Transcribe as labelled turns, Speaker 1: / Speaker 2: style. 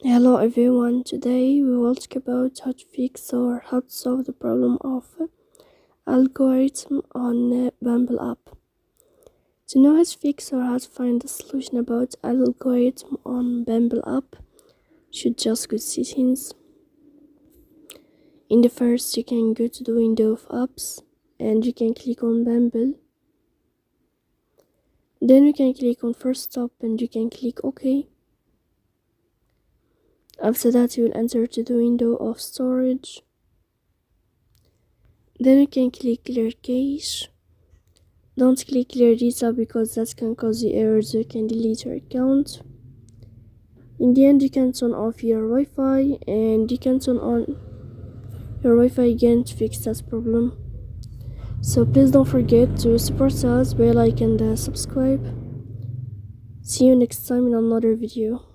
Speaker 1: Hello everyone, today we will talk about how to fix or how to solve the problem of algorithm on Bumble app. To know how to fix or how to find a solution about algorithm on Bumble app, you should just go to settings. In the first, you can go to the window of apps and you can click on Bumble. Then you can click on first stop and you can click OK. After that, you will enter to the window of storage. Then you can click clear cache. Don't click clear data because that can cause you errors. You can delete your account. In the end, you can turn off your Wi-Fi and you can turn on your Wi-Fi again to fix that problem. So please don't forget to support us by like and subscribe. See you next time in another video.